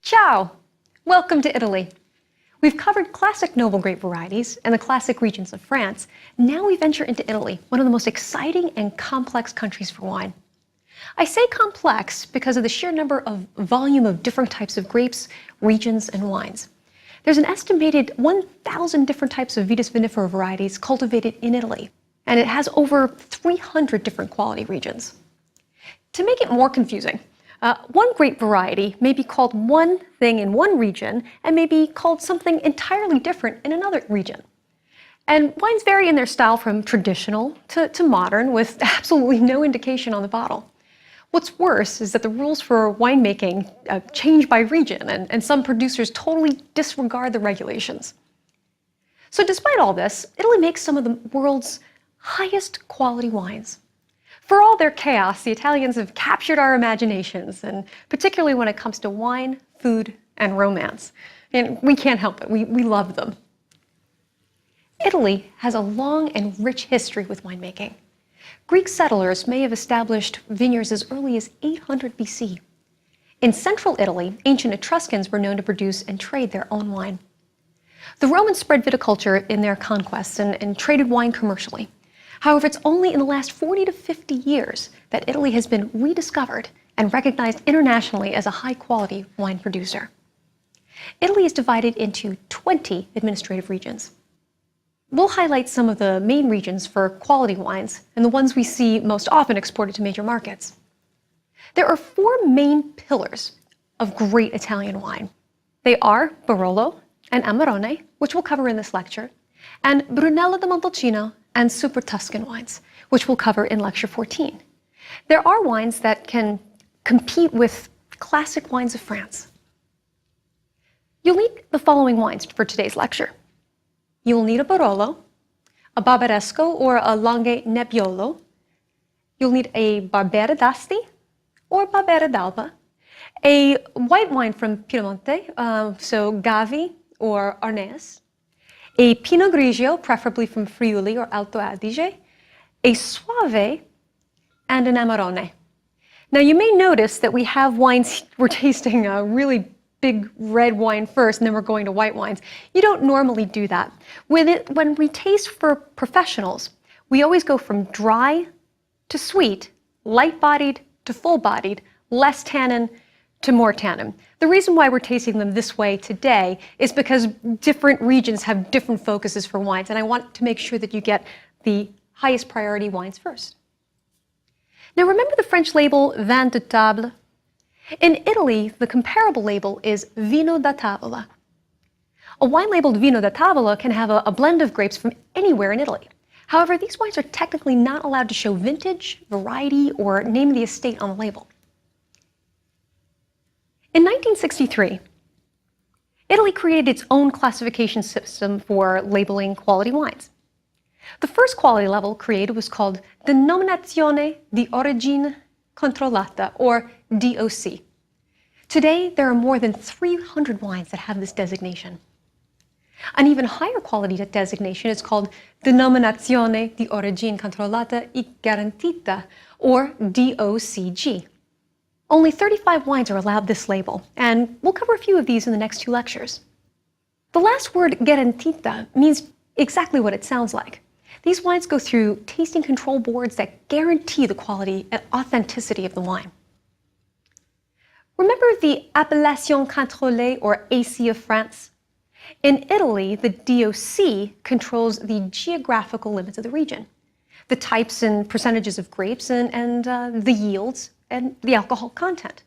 Ciao! Welcome to Italy. We've covered classic noble grape varieties and the classic regions of France. Now we venture into Italy, one of the most exciting and complex countries for wine. I say complex because of the sheer volume of different types of grapes, regions, and wines. There's an estimated 1,000 different types of Vitis vinifera varieties cultivated in Italy, and it has over 300 different quality regions. To make it more confusing, one grape variety may be called one thing in one region and may be called something entirely different in another region. And wines vary in their style from traditional to modern with absolutely no indication on the bottle. What's worse is that the rules for winemaking change by region, and some producers totally disregard the regulations. So despite all this, Italy makes some of the world's highest quality wines. For all their chaos, the Italians have captured our imaginations, and particularly when it comes to wine, food, and romance. And we can't help it, we love them. Italy has a long and rich history with winemaking. Greek settlers may have established vineyards as early as 800 BC. In central Italy, ancient Etruscans were known to produce and trade their own wine. The Romans spread viticulture in their conquests and traded wine commercially. However, it's only in the last 40 to 50 years that Italy has been rediscovered and recognized internationally as a high-quality wine producer. Italy is divided into 20 administrative regions. We'll highlight some of the main regions for quality wines and the ones we see most often exported to major markets. There are 4 main pillars of great Italian wine. They are Barolo and Amarone, which we'll cover in this lecture, and Brunello di Montalcino and Super Tuscan wines, which we'll cover in Lecture 14. There are wines that can compete with classic wines of France. You'll need the following wines for today's lecture. You'll need a Barolo, a Barbaresco or a Langhe Nebbiolo. You'll need a Barbera d'Asti or Barbera d'Alba, a white wine from Piemonte, so Gavi or Arneas, a Pinot Grigio, preferably from Friuli or Alto Adige, a Soave, and an Amarone. Now you may notice that we have wines, we're tasting a really big red wine first, and then we're going to white wines. You don't normally do that. When we taste for professionals, we always go from dry to sweet, light-bodied to full-bodied, less tannin to more tannin. The reason why we're tasting them this way today is because different regions have different focuses for wines, and I want to make sure that you get the highest priority wines first. Now remember the French label vin de table? In Italy, the comparable label is Vino da Tavola. A wine labeled Vino da Tavola can have a blend of grapes from anywhere in Italy. However, these wines are technically not allowed to show vintage, variety, or name of the estate on the label. In 1963, Italy created its own classification system for labeling quality wines. The first quality level created was called Denominazione di Origine Controllata, or DOC. Today, there are more than 300 wines that have this designation. An even higher quality designation is called Denominazione di Origine Controllata e Garantita, or DOCG. Only 35 wines are allowed this label, and we'll cover a few of these in the next 2 lectures. The last word, garantita, means exactly what it sounds like. These wines go through tasting control boards that guarantee the quality and authenticity of the wine. Remember the Appellation Contrôlée, or AC of France? In Italy, the DOC controls the geographical limits of the region, the types and percentages of grapes, and the yields and the alcohol content.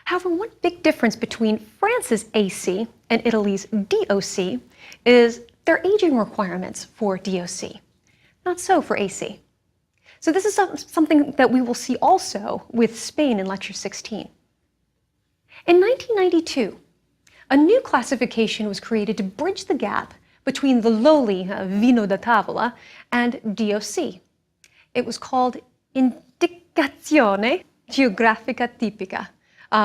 However, one big difference between France's AC and Italy's DOC is their aging requirements for DOC. Not so for AC. So this is something that we will see also with Spain in Lecture 16. In 1992, a new classification was created to bridge the gap between the lowly Vino da Tavola and DOC. It was called Indicazione Geografica Tipica,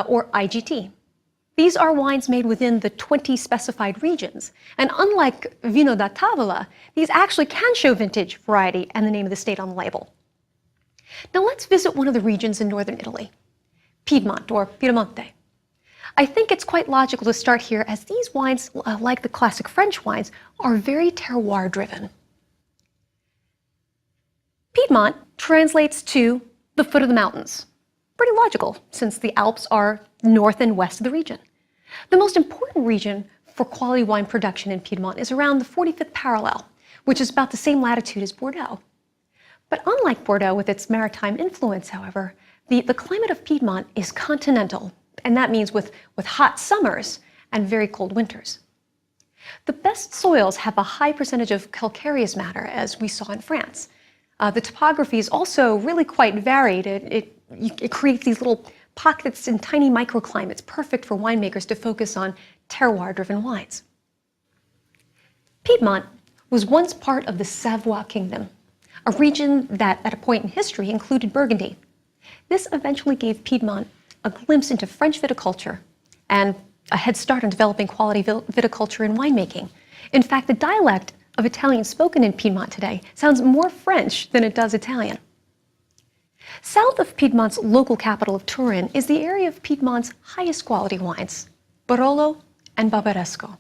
or IGT. These are wines made within the 20 specified regions. And unlike Vino da Tavola, these actually can show vintage, variety, and the name of the state on the label. Now let's visit one of the regions in northern Italy, Piedmont or Piemonte. I think it's quite logical to start here as these wines, like the classic French wines, are very terroir-driven. Piedmont translates to the foot of the mountains. Pretty logical, since the Alps are north and west of the region. The most important region for quality wine production in Piedmont is around the 45th parallel, which is about the same latitude as Bordeaux. But unlike Bordeaux with its maritime influence, however, the climate of Piedmont is continental, and that means with hot summers and very cold winters. The best soils have a high percentage of calcareous matter, as we saw in France. The topography is also really quite varied. It creates these little pockets in tiny microclimates, perfect for winemakers to focus on terroir-driven wines. Piedmont was once part of the Savoy Kingdom, a region that at a point in history included Burgundy. This eventually gave Piedmont a glimpse into French viticulture and a head start on developing quality viticulture and winemaking. In fact, the dialect of Italian spoken in Piedmont today sounds more French than it does Italian. South of Piedmont's local capital of Turin is the area of Piedmont's highest quality wines, Barolo and Barbaresco.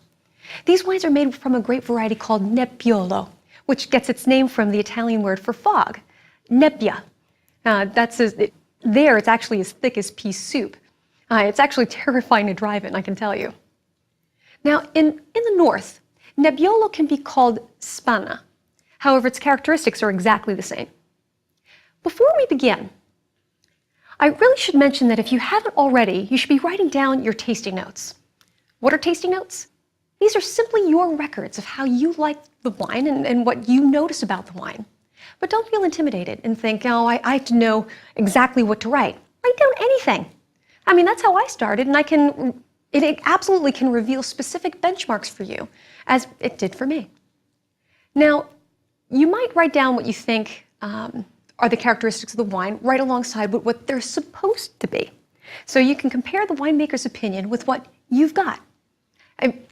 These wines are made from a grape variety called Nebbiolo, which gets its name from the Italian word for fog, nebbia. It's actually as thick as pea soup. It's actually terrifying to drive in, I can tell you. Now, in the north, Nebbiolo can be called Spanna. However, its characteristics are exactly the same. Before we begin, I really should mention that if you haven't already, you should be writing down your tasting notes. What are tasting notes? These are simply your records of how you like the wine and what you notice about the wine. But don't feel intimidated and think, oh, I have to know exactly what to write. Write down anything. I mean, that's how I started, and it absolutely can reveal specific benchmarks for you, as it did for me. Now, you might write down what you think are the characteristics of the wine right alongside with what they're supposed to be. So you can compare the winemaker's opinion with what you've got.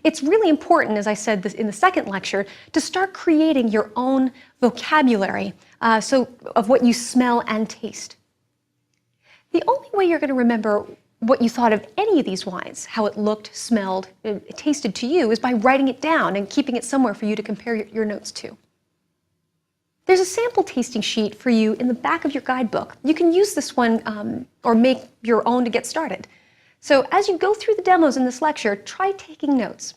It's really important, as I said in the second lecture, to start creating your own vocabulary of what you smell and taste. The only way you're going to remember what you thought of any of these wines, how it looked, smelled, it tasted to you, is by writing it down and keeping it somewhere for you to compare your notes to. There's a sample tasting sheet for you in the back of your guidebook. You can use this one or make your own to get started. So as you go through the demos in this lecture, try taking notes.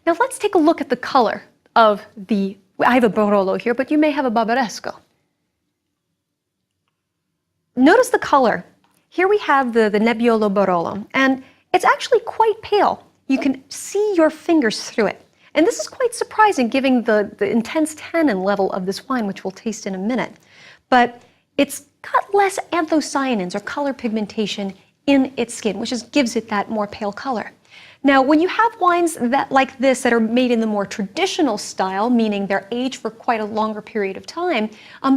Now let's take a look at the color of I have a Barolo here, but you may have a Barbaresco. Notice the color. Here we have the Nebbiolo Barolo, and it's actually quite pale. You can see your fingers through it. And this is quite surprising given the intense tannin level of this wine, which we'll taste in a minute. But it's got less anthocyanins or color pigmentation in its skin, which gives it that more pale color. Now, when you have wines like this that are made in the more traditional style, meaning they're aged for quite a longer period of time,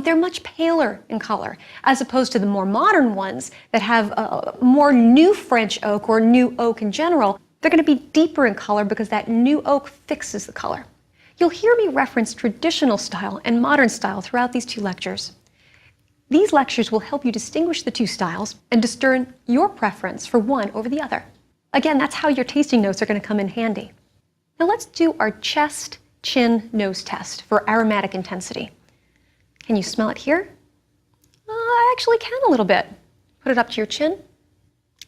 they're much paler in color, as opposed to the more modern ones that have more new French oak or new oak in general. They're going to be deeper in color because that new oak fixes the color. You'll hear me reference traditional style and modern style throughout these two lectures. These lectures will help you distinguish the two styles and discern your preference for one over the other. Again, that's how your tasting notes are going to come in handy. Now let's do our chest, chin, nose test for aromatic intensity. Can you smell it here? I actually can a little bit. Put it up to your chin.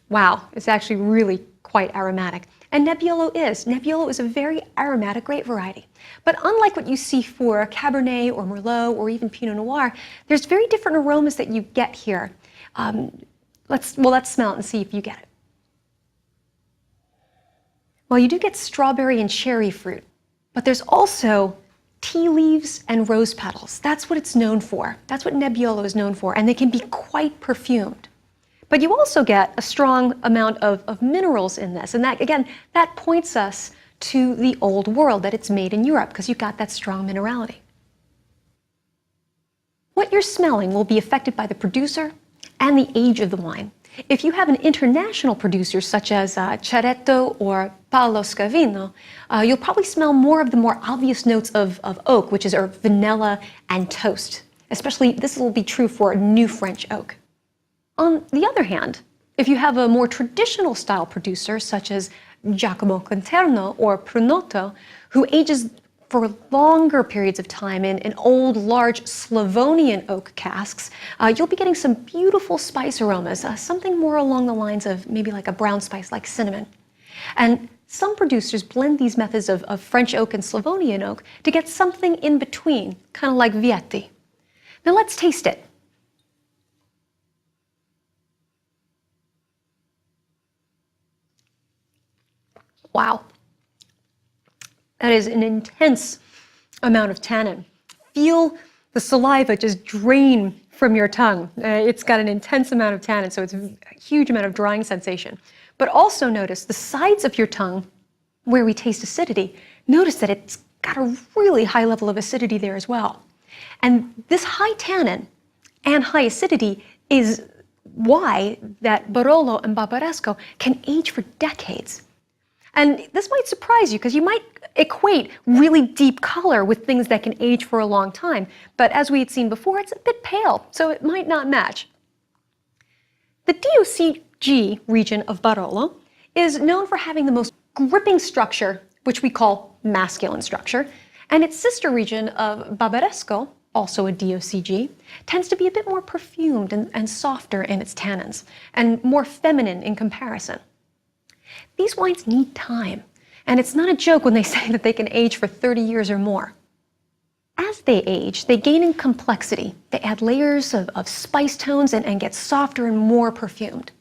Wow, it's actually really quite aromatic. And Nebbiolo is a very aromatic grape variety. But unlike what you see for Cabernet or Merlot or even Pinot Noir, there's very different aromas that you get here. Let's smell it and see if you get it. Well, you do get strawberry and cherry fruit, but there's also tea leaves and rose petals. That's what it's known for. That's what Nebbiolo is known for, and they can be quite perfumed. But you also get a strong amount of minerals in this, and that points us to the old world, that it's made in Europe, because you've got that strong minerality. What you're smelling will be affected by the producer and the age of the wine. If you have an international producer such as Ceretto or Paolo Scavino, you'll probably smell more of the more obvious notes of oak, which is vanilla and toast. Especially, this will be true for new French oak. On the other hand, if you have a more traditional style producer such as Giacomo Conterno or Prunotto, who ages for longer periods of time in old, large Slavonian oak casks, you'll be getting some beautiful spice aromas, something more along the lines of maybe like a brown spice like cinnamon. And some producers blend these methods of French oak and Slavonian oak to get something in between, kind of like Vietti. Now let's taste it. Wow. That is an intense amount of tannin. Feel the saliva just drain from your tongue. It's got an intense amount of tannin, so it's a huge amount of drying sensation. But also notice the sides of your tongue, where we taste acidity, notice that it's got a really high level of acidity there as well. And this high tannin and high acidity is why that Barolo and Barbaresco can age for decades. And this might surprise you because you might equate really deep color with things that can age for a long time. But as we had seen before, it's a bit pale, so it might not match. The DOCG region of Barolo is known for having the most gripping structure, which we call masculine structure, and its sister region of Barbaresco, also a DOCG, tends to be a bit more perfumed and softer in its tannins, and more feminine in comparison. These wines need time, and it's not a joke when they say that they can age for 30 years or more. As they age, they gain in complexity. They add layers of spice tones and get softer and more perfumed.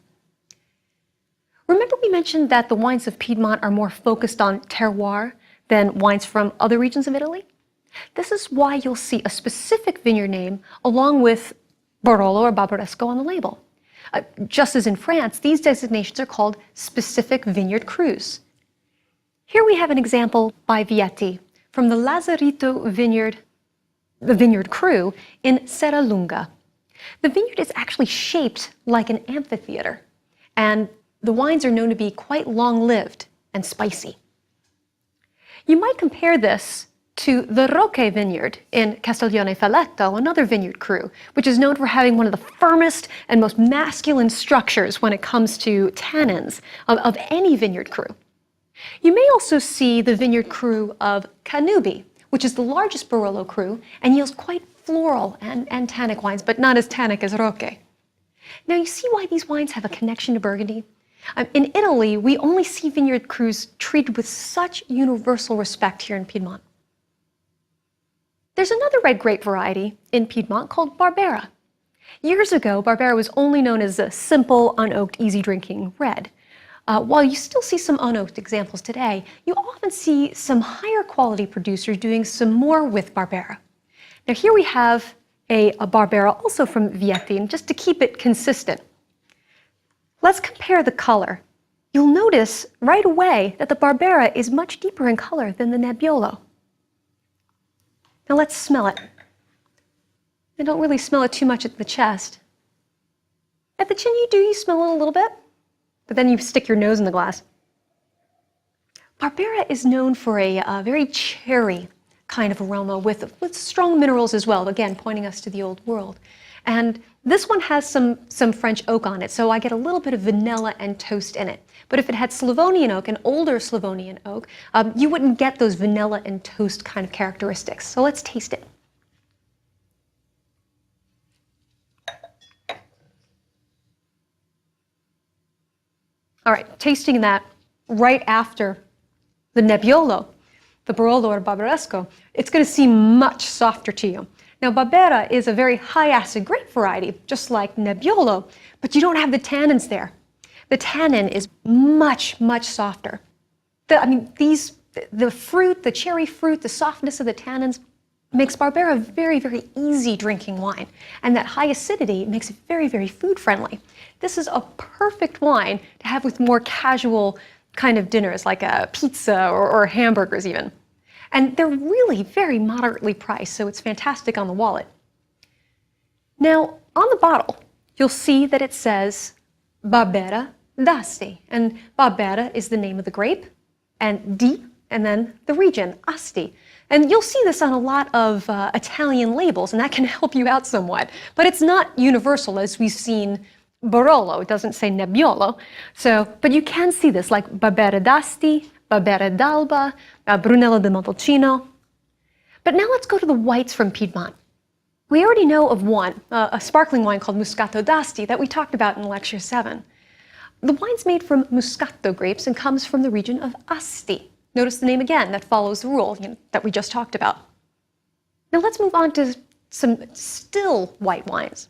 Remember we mentioned that the wines of Piedmont are more focused on terroir than wines from other regions of Italy? This is why you'll see a specific vineyard name along with Barolo or Barbaresco on the label. Just as in France, these designations are called specific vineyard crus. Here we have an example by Vietti from the Lazzarito vineyard, the vineyard cru in Serralunga. The vineyard is actually shaped like an amphitheater, and the wines are known to be quite long-lived and spicy. You might compare this to the Roque vineyard in Castiglione Falletto, another vineyard cru, which is known for having one of the firmest and most masculine structures when it comes to tannins of any vineyard cru. You may also see the vineyard cru of Canubi, which is the largest Barolo cru and yields quite floral and tannic wines, but not as tannic as Roque. Now you see why these wines have a connection to Burgundy? In Italy, we only see vineyard crus treated with such universal respect here in Piedmont. There's another red grape variety in Piedmont called Barbera. Years ago, Barbera was only known as a simple, unoaked, easy-drinking red. While you still see some unoaked examples today, you often see some higher quality producers doing some more with Barbera. Now here we have a Barbera also from Vietti, and just to keep it consistent, let's compare the color. You'll notice right away that the Barbera is much deeper in color than the Nebbiolo. Now let's smell it. I don't really smell it too much at the chest. At the chin you smell it a little bit, but then you stick your nose in the glass. Barbera is known for a very cherry kind of aroma with strong minerals as well, again, pointing us to the old world. And this one has some French oak on it, so I get a little bit of vanilla and toast in it. But if it had Slavonian oak, an older Slavonian oak, you wouldn't get those vanilla and toast kind of characteristics. So let's taste it. All right, tasting that right after the Nebbiolo, the Barolo or Barbaresco, it's going to seem much softer to you. Now, Barbera is a very high-acid grape variety, just like Nebbiolo, but you don't have the tannins there. The tannin is much, much softer. The fruit, the cherry fruit, the softness of the tannins makes Barbera a very, very easy drinking wine. And that high acidity makes it very, very food-friendly. This is a perfect wine to have with more casual kind of dinners, like a pizza or hamburgers even. And they're really very moderately priced, so it's fantastic on the wallet. Now, on the bottle, you'll see that it says Barbera d'Asti. And Barbera is the name of the grape, and di, and then the region, Asti. And you'll see this on a lot of Italian labels, and that can help you out somewhat. But it's not universal, as we've seen Barolo. It doesn't say Nebbiolo. But you can see this, like Barbera d'Asti, Barbera d'Alba, Brunello di Montalcino. But now let's go to the whites from Piedmont. We already know of one, a sparkling wine called Moscato d'Asti that we talked about in Lecture 7. The wine's made from Moscato grapes and comes from the region of Asti. Notice the name again, that follows the rule that we just talked about. Now let's move on to some still white wines.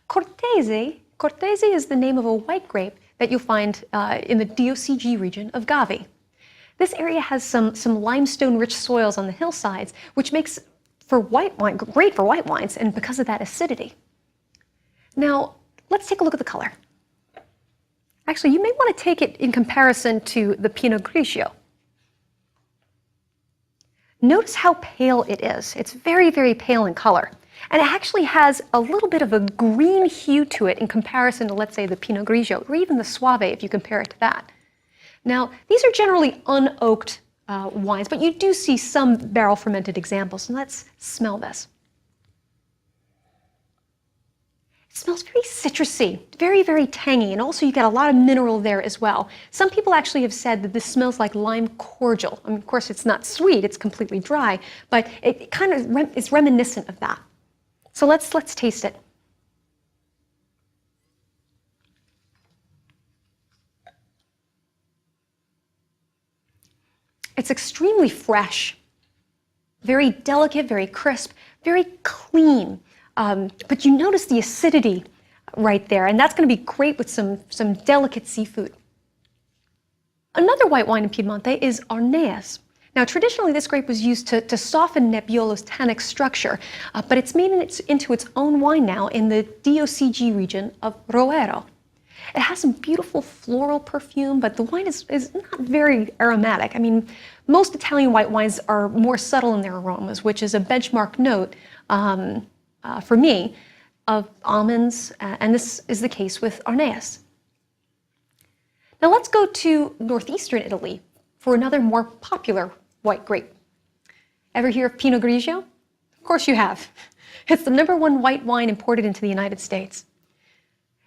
Cortese is the name of a white grape that you'll find in the DOCG region of Gavi. This area has some limestone-rich soils on the hillsides, which makes for white wine great for white wines, and because of that acidity. Now, let's take a look at the color. Actually, you may want to take it in comparison to the Pinot Grigio. Notice how pale it is. It's very, very pale in color. And it actually has a little bit of a green hue to it in comparison to, let's say, the Pinot Grigio, or even the Soave, if you compare it to that. Now, these are generally unoaked wines, but you do see some barrel fermented examples. And let's smell this. It smells very citrusy, very, very tangy, and also you get a lot of mineral there as well. Some people actually have said that this smells like lime cordial. I mean, of course, it's not sweet, it's completely dry, but it kind of is reminiscent of that. So let's taste it. It's extremely fresh, very delicate, very crisp, very clean. But you notice the acidity right there, and that's going to be great with some delicate seafood. Another white wine in Piemonte is Arneas. Now, traditionally, this grape was used to soften Nebbiolo's tannic structure, but it's made into its own wine now in the DOCG region of Roero. It has some beautiful floral perfume, but the wine is not very aromatic. I mean, most Italian white wines are more subtle in their aromas, which is a benchmark note for me of almonds, and this is the case with Arneas. Now let's go to northeastern Italy for another more popular white grape. Ever hear of Pinot Grigio? Of course you have. It's the #1 white wine imported into the United States.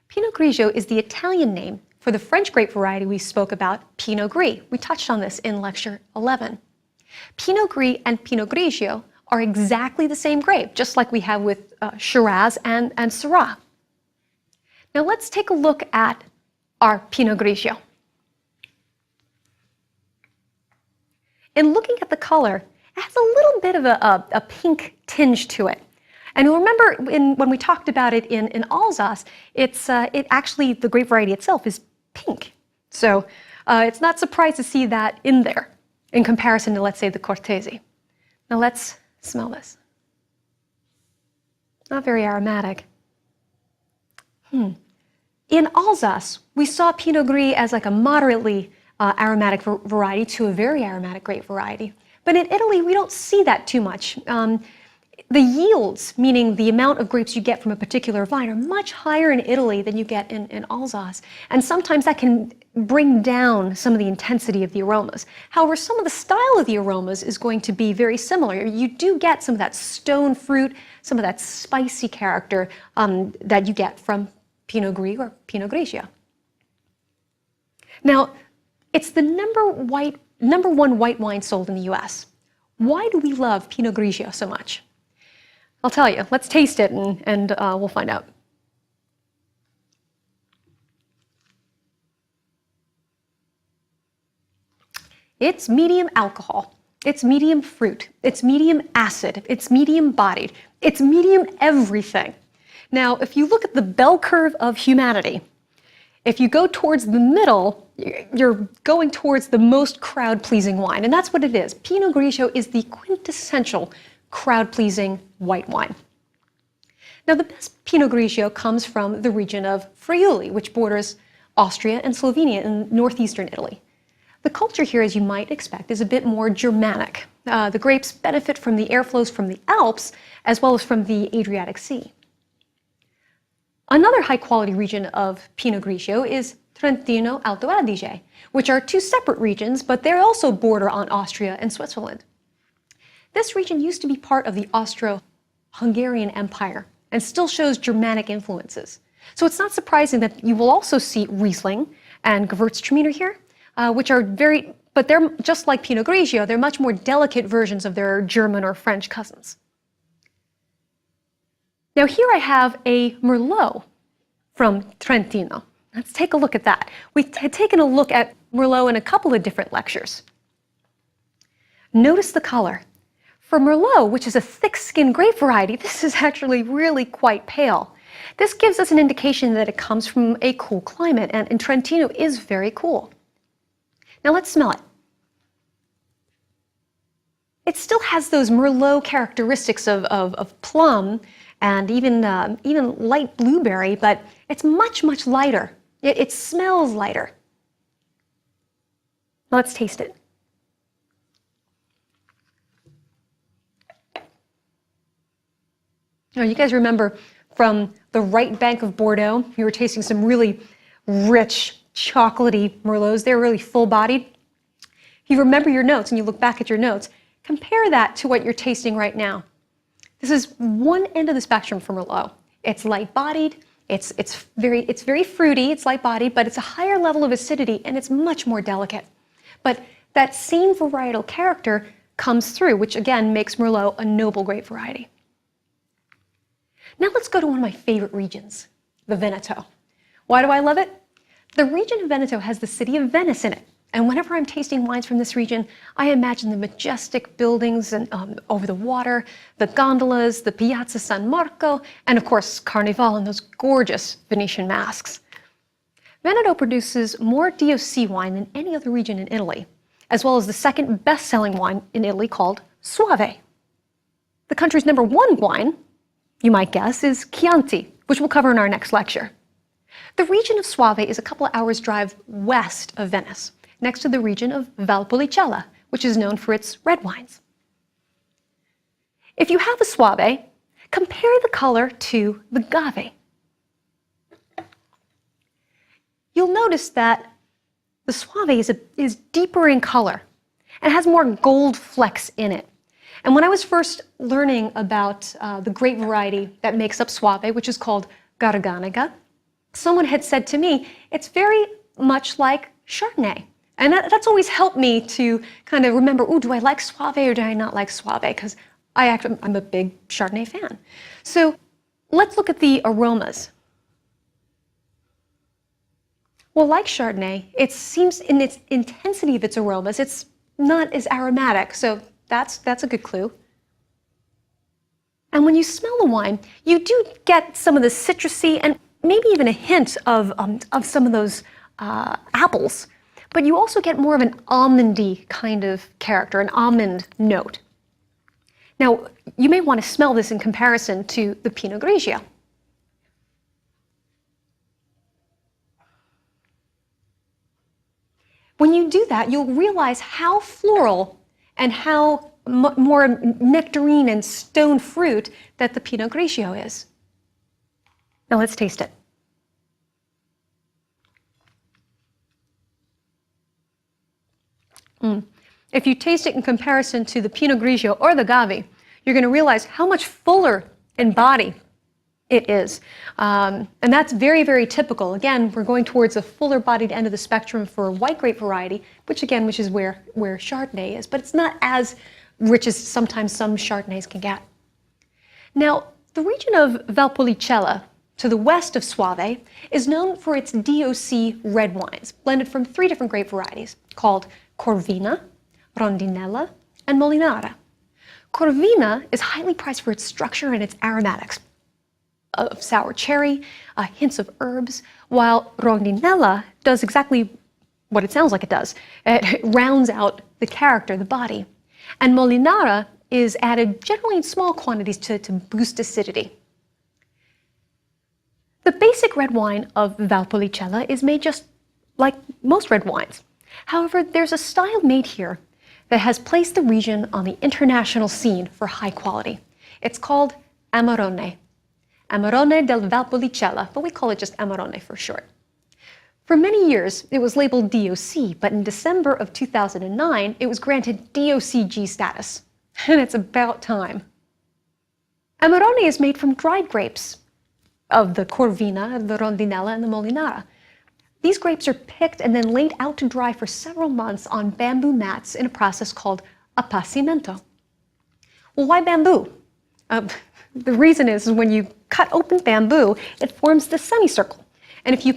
Pinot Grigio is the Italian name for the French grape variety we spoke about, Pinot Gris. We touched on this in Lecture 11. Pinot Gris and Pinot Grigio are exactly the same grape, just like we have with Shiraz and Syrah. Now let's take a look at our Pinot Grigio. In looking at the color, it has a little bit of a pink tinge to it. And you'll remember when we talked about it in Alsace, it actually, the grape variety itself is pink. So it's not surprised to see that in there in comparison to, let's say, the Cortese. Now let's smell this. Not very aromatic. In Alsace, we saw Pinot Gris as like a moderately aromatic variety to a very aromatic grape variety. But in Italy, we don't see that too much. The yields, meaning the amount of grapes you get from a particular vine, are much higher in Italy than you get in Alsace. And sometimes that can bring down some of the intensity of the aromas. However, some of the style of the aromas is going to be very similar. You do get some of that stone fruit, some of that spicy character that you get from Pinot Gris or Pinot Grigio. Now, it's the #1 white wine sold in the US. Why do we love Pinot Grigio so much? I'll tell you. Let's taste it and we'll find out. It's medium alcohol. It's medium fruit. It's medium acid. It's medium bodied. It's medium everything. Now, if you look at the bell curve of humanity, if you go towards the middle, you're going towards the most crowd-pleasing wine, and that's what it is. Pinot Grigio is the quintessential crowd-pleasing white wine. Now, the best Pinot Grigio comes from the region of Friuli, which borders Austria and Slovenia in northeastern Italy. The culture here, as you might expect, is a bit more Germanic. The grapes benefit from the airflows from the Alps as well as from the Adriatic Sea. Another high-quality region of Pinot Grigio is Trentino Alto Adige, which are two separate regions, but they also border on Austria and Switzerland. This region used to be part of the Austro-Hungarian Empire and still shows Germanic influences. So it's not surprising that you will also see Riesling and Gewürztraminer here, which are but they're just like Pinot Grigio, they're much more delicate versions of their German or French cousins. Now here I have a Merlot from Trentino. Let's take a look at that. We had taken a look at Merlot in a couple of different lectures. Notice the color. For Merlot, which is a thick-skinned grape variety, this is actually really quite pale. This gives us an indication that it comes from a cool climate, and Trentino is very cool. Now let's smell it. It still has those Merlot characteristics of plum and even light blueberry, but it's much, much lighter. It smells lighter. Let's taste it. Now, you guys remember from the right bank of Bordeaux, you were tasting some really rich, chocolatey Merlots. They're really full-bodied. If you remember your notes and you look back at your notes, compare that to what you're tasting right now. This is one end of the spectrum for Merlot. It's light-bodied, it's very fruity, it's light-bodied, but it's a higher level of acidity and it's much more delicate. But that same varietal character comes through, which again makes Merlot a noble grape variety. Now let's go to one of my favorite regions, the Veneto. Why do I love it? The region of Veneto has the city of Venice in it. And whenever I'm tasting wines from this region, I imagine the majestic buildings and over the water, the gondolas, the Piazza San Marco, and of course, Carnival and those gorgeous Venetian masks. Veneto produces more DOC wine than any other region in Italy, as well as the second best-selling wine in Italy called Soave. The country's #1 wine, you might guess, is Chianti, which we'll cover in our next lecture. The region of Soave is a couple of hours' drive west of Venice, next to the region of Valpolicella, which is known for its red wines. If you have a Soave, compare the color to the Gave. You'll notice that the Soave is deeper in color and has more gold flecks in it. And when I was first learning about the grape variety that makes up Soave, which is called Garganega, someone had said to me, it's very much like Chardonnay. And that's always helped me to kind of remember, ooh, do I like Soave or do I not like Soave? Because I'm a big Chardonnay fan. So let's look at the aromas. Well, like Chardonnay, it seems in its intensity of its aromas, it's not as aromatic. So that's a good clue. And when you smell the wine, you do get some of the citrusy and maybe even a hint of some of those apples, but you also get more of an almondy kind of character, an almond note. Now, you may want to smell this in comparison to the Pinot Grigio. When you do that, you'll realize how floral and how more nectarine and stone fruit that the Pinot Grigio is. Now let's taste it. If you taste it in comparison to the Pinot Grigio or the Gave, you're going to realize how much fuller in body it is. And that's very, very typical. Again, we're going towards a fuller bodied end of the spectrum for white grape variety, which is where Chardonnay is, but it's not as rich as sometimes some Chardonnays can get. Now, the region of Valpolicella, to the west of Soave, is known for its DOC red wines, blended from 3 different grape varieties, called Corvina, Rondinella, and Molinara. Corvina is highly prized for its structure and its aromatics of sour cherry, hints of herbs, while Rondinella does exactly what it sounds like it does. It rounds out the character, the body. And Molinara is added generally in small quantities to boost acidity. The basic red wine of Valpolicella is made just like most red wines. However, there's a style made here that has placed the region on the international scene for high quality. It's called Amarone. Amarone del Valpolicella, but we call it just Amarone for short. For many years, it was labeled DOC, but in December of 2009, it was granted DOCG status. And it's about time. Amarone is made from dried grapes of the Corvina, the Rondinella, and the Molinara. These grapes are picked and then laid out to dry for several months on bamboo mats in a process called appassimento. Well, why bamboo? The reason is when you cut open bamboo, it forms this semicircle. And if you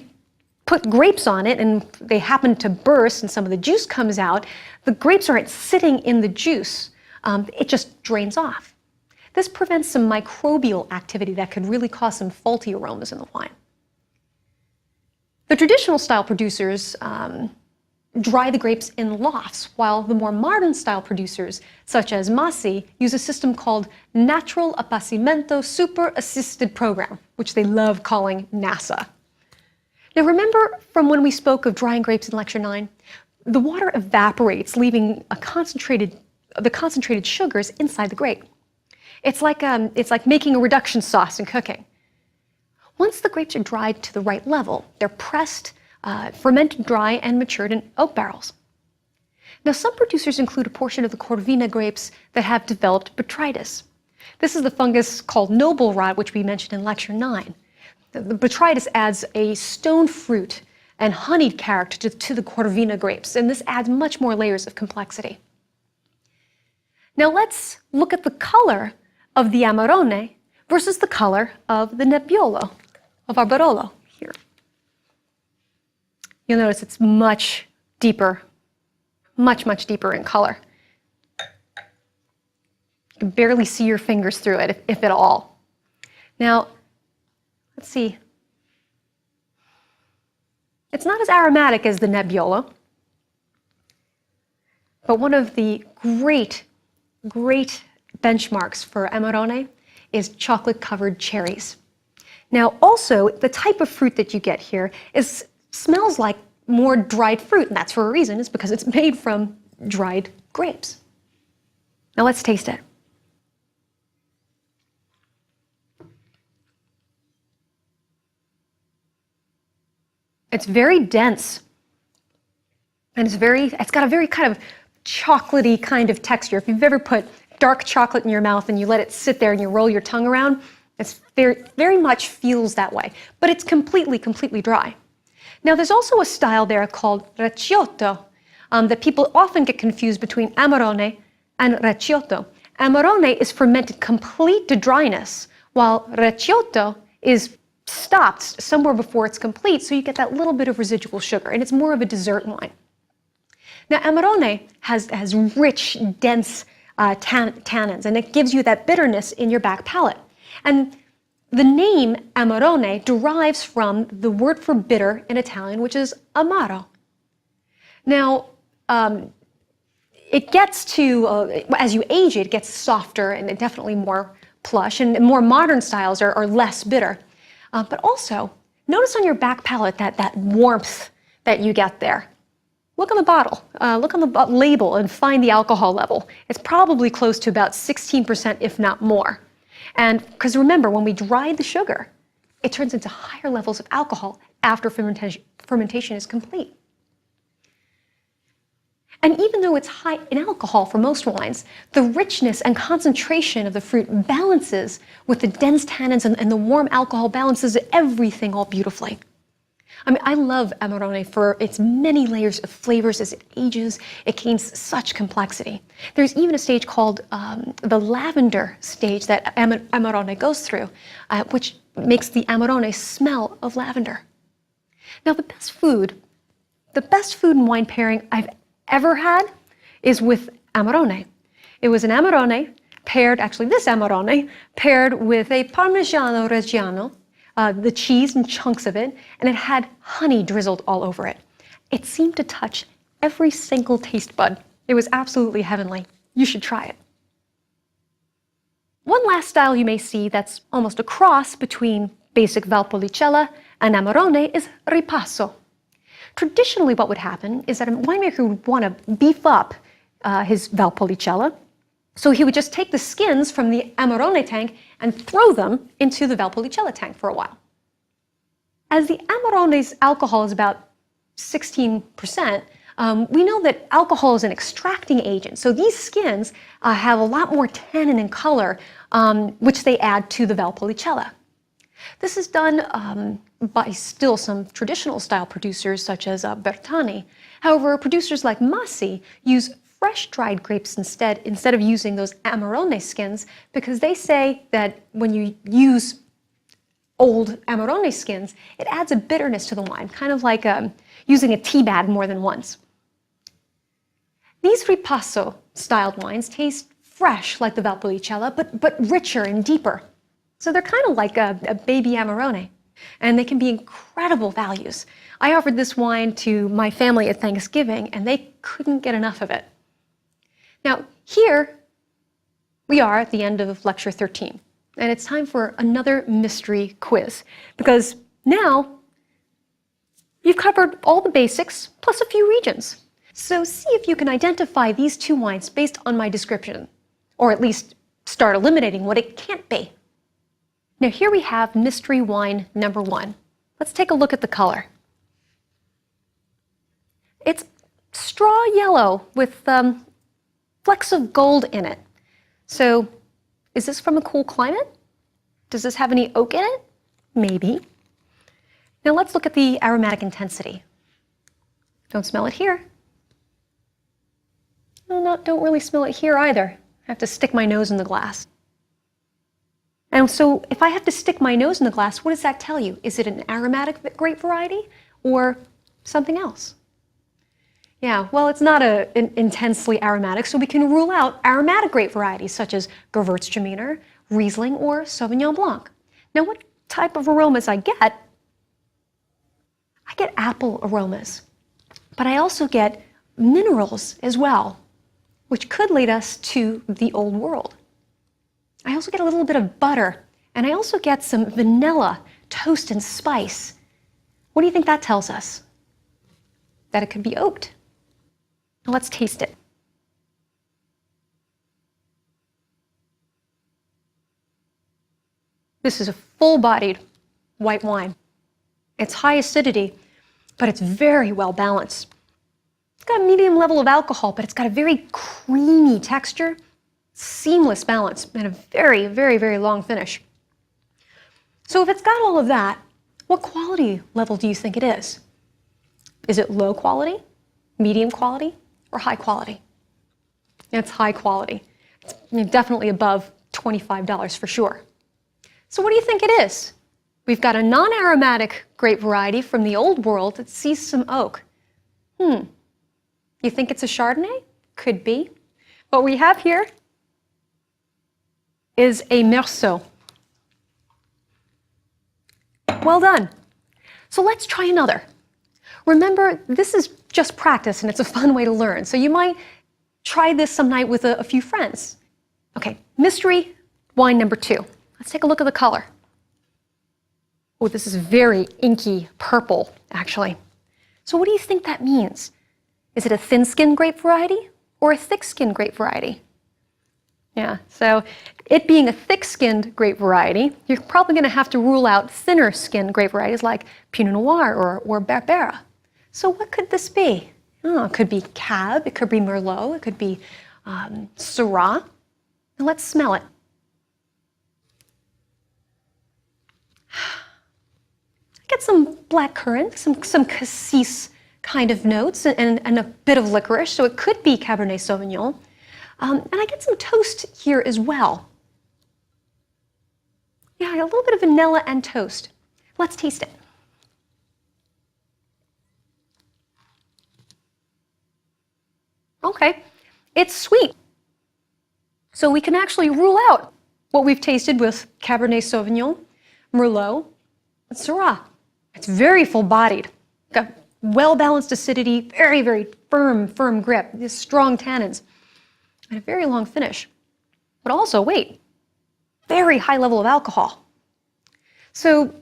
put grapes on it and they happen to burst and some of the juice comes out, the grapes aren't sitting in the juice. It just drains off. This prevents some microbial activity that could really cause some faulty aromas in the wine. The traditional style producers dry the grapes in lofts, while the more modern style producers, such as Masi, use a system called Natural Appassimento Super Assisted Program, which they love calling NASA. Now remember from when we spoke of drying grapes in Lecture 9? The water evaporates, leaving the concentrated sugars inside the grape. It's like making a reduction sauce in cooking. Once the grapes are dried to the right level, they're pressed, fermented dry, and matured in oak barrels. Now, some producers include a portion of the Corvina grapes that have developed botrytis. This is the fungus called noble rot, which we mentioned in Lecture 9. The botrytis adds a stone fruit and honeyed character to the Corvina grapes, and this adds much more layers of complexity. Now, let's look at the color of the Amarone versus the color of the Nebbiolo, of our Barolo here. You'll notice it's much deeper, much deeper in color. You can barely see your fingers through it, if at all. Now, let's see. It's not as aromatic as the Nebbiolo, but one of the great benchmarks for Amarone is chocolate-covered cherries. Now, also, the type of fruit that you get here smells like more dried fruit, and that's for a reason. It's because it's made from dried grapes. Now, let's taste it. It's very dense, and it's got a very kind of chocolatey kind of texture. If you've ever put dark chocolate in your mouth and you let it sit there and you roll your tongue around, it's very much feels that way. But it's completely dry. Now, there's also a style there called Recioto that people often get confused between Amarone and Recioto. Amarone is fermented complete to dryness, while Recioto is stopped somewhere before it's complete, so you get that little bit of residual sugar, and it's more of a dessert wine. Now, Amarone has rich, dense tannins, and it gives you that bitterness in your back palate. And the name Amarone derives from the word for bitter in Italian, which is amaro. Now, it gets to, as you age it gets softer and definitely more plush, and more modern styles are less bitter. But also, notice on your back palate that warmth that you get there. Look on the bottle, look on the label and find the alcohol level. It's probably close to about 16%, if not more. And because remember, when we dry the sugar, it turns into higher levels of alcohol after fermentation is complete. And even though it's high in alcohol for most wines, the richness and concentration of the fruit balances with the dense tannins, and the warm alcohol balances everything all beautifully. I mean, I love Amarone for its many layers of flavors as it ages. It gains such complexity. There's even a stage called the lavender stage that Amarone goes through, which makes the Amarone smell of lavender. Now, the best food and wine pairing I've ever had is with Amarone. It was an Amarone paired, actually this Amarone, paired with a Parmigiano Reggiano, the cheese and chunks of it, and it had honey drizzled all over it. It seemed to touch every single taste bud. It was absolutely heavenly. You should try it. One last style you may see that's almost a cross between basic Valpolicella and Amarone is Ripasso. Traditionally, what would happen is that a winemaker would want to beef up his Valpolicella, So he would just take the skins from the Amarone tank and throw them into the Valpolicella tank for a while. As the Amarone's alcohol is about 16%, we know that alcohol is an extracting agent. So these skins have a lot more tannin and color, which they add to the Valpolicella. This is done by still some traditional style producers such as Bertani. However, producers like Masi use fresh dried grapes instead of using those Amarone skins, because they say that when you use old Amarone skins, it adds a bitterness to the wine, kind of like using a tea bag more than once. These Ripasso styled wines taste fresh like the Valpolicella, but richer and deeper. So they're kind of like a baby Amarone, and they can be incredible values. I offered this wine to my family at Thanksgiving, and they couldn't get enough of it. Now, here we are at the end of lecture 13, and it's time for another mystery quiz, because now you've covered all the basics plus a few regions. So see if you can identify these two wines based on my description, or at least start eliminating what it can't be. Now here we have mystery wine number 1. Let's take a look at the color. It's straw yellow with flecks of gold in it. So is this from a cool climate? Does this have any oak in it? Maybe. Now let's look at the aromatic intensity. Don't smell it here. Don't really smell it here either. I have to stick my nose in the glass. And so if I have to stick my nose in the glass, what does that tell you? Is it an aromatic grape variety or something else? Yeah, well, it's not an intensely aromatic, so we can rule out aromatic grape varieties such as Gewürztraminer, Riesling, or Sauvignon Blanc. Now, what type of aromas I get apple aromas, but I also get minerals as well, which could lead us to the Old World. I also get a little bit of butter, and I also get some vanilla, toast, and spice. What do you think that tells us? That it could be oaked. Now let's taste it. This is a full-bodied white wine. It's high acidity, but it's very well balanced. It's got a medium level of alcohol, but it's got a very creamy texture, seamless balance, and a very, very, very long finish. So if it's got all of that, what quality level do you think it is? Is it low quality, medium quality, or high quality? It's high quality. It's definitely above $25 for sure. So what do you think it is? We've got a non-aromatic grape variety from the Old World that sees some oak. You think it's a Chardonnay? Could be. What we have here is a Meursault. Well done. So let's try another. Remember, this is just practice and it's a fun way to learn. So you might try this some night with a few friends. Okay, mystery wine number 2. Let's take a look at the color. Oh, this is very inky purple, actually. So what do you think that means? Is it a thin-skinned grape variety or a thick-skinned grape variety? Yeah, so it being a thick-skinned grape variety, you're probably going to have to rule out thinner-skinned grape varieties like Pinot Noir or Barbera. So what could this be? Oh, it could be Cab, it could be Merlot, it could be Syrah. Now let's smell it. I get some black currant, some cassis kind of notes, and a bit of licorice, so it could be Cabernet Sauvignon. And I get some toast here as well. Yeah, a little bit of vanilla and toast. Let's taste it. Okay, it's sweet. So we can actually rule out what we've tasted with Cabernet Sauvignon, Merlot, and Syrah. It's very full-bodied, got well-balanced acidity, very, very firm grip, these strong tannins, and a very long finish. But also, wait, very high level of alcohol. So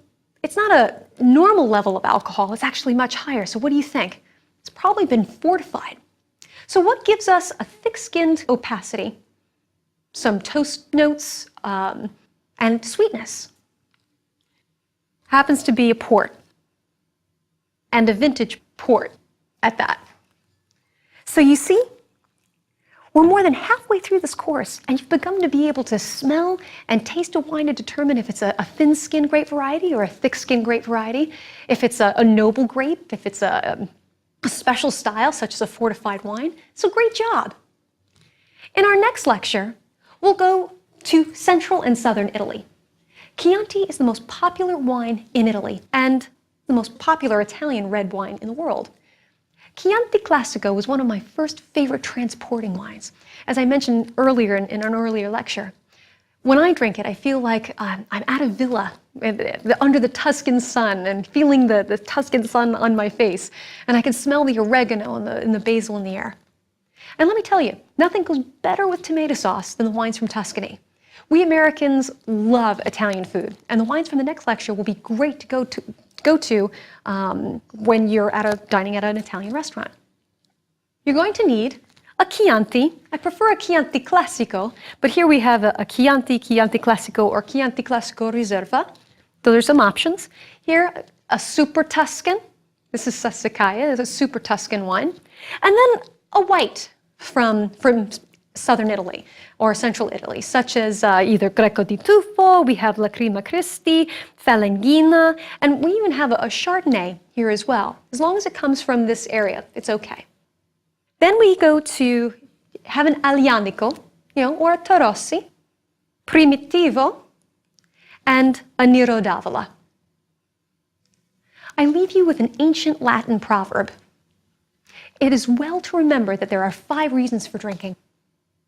it's not a normal level of alcohol, it's actually much higher. So what do you think? It's probably been fortified. So what gives us a thick-skinned opacity some toast notes, and sweetness. Happens to be a port, and a vintage port at that. So you see, we're more than halfway through this course, and you've begun to be able to smell and taste a wine to determine if it's a thin-skinned grape variety or a thick-skinned grape variety, if it's a noble grape, if it's a special style, such as a fortified wine. So great job. In our next lecture, we'll go to central and southern Italy. Chianti is the most popular wine in Italy and the most popular Italian red wine in the world. Chianti Classico was one of my first favorite transporting wines. As I mentioned earlier in an earlier lecture, when I drink it, I feel like I'm at a villa under the Tuscan sun and feeling the Tuscan sun on my face, and I can smell the oregano and the basil in the air. And let me tell you, nothing goes better with tomato sauce than the wines from Tuscany. We Americans love Italian food, and the wines from the next lecture will be great to go to when you're dining at an Italian restaurant. You're going to need a Chianti. I prefer a Chianti Classico, but here we have a Chianti Classico, or Chianti Classico Riserva. Those are some options. Here, a Super Tuscan. This is Sassicaia. It's a Super Tuscan wine. And then a white from southern Italy or central Italy, such as either Greco di Tufo, we have Lacrima Christi, Falanghina, and we even have a Chardonnay here as well. As long as it comes from this area, it's okay. Then we go to have an Aglianico, or a Tarossi, Primitivo, and a Nero d'Avola. I leave you with an ancient Latin proverb. It is well to remember that there are 5 reasons for drinking: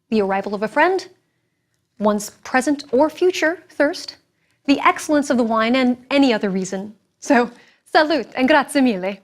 the arrival of a friend, one's present or future thirst, the excellence of the wine, and any other reason. So, salute and grazie mille.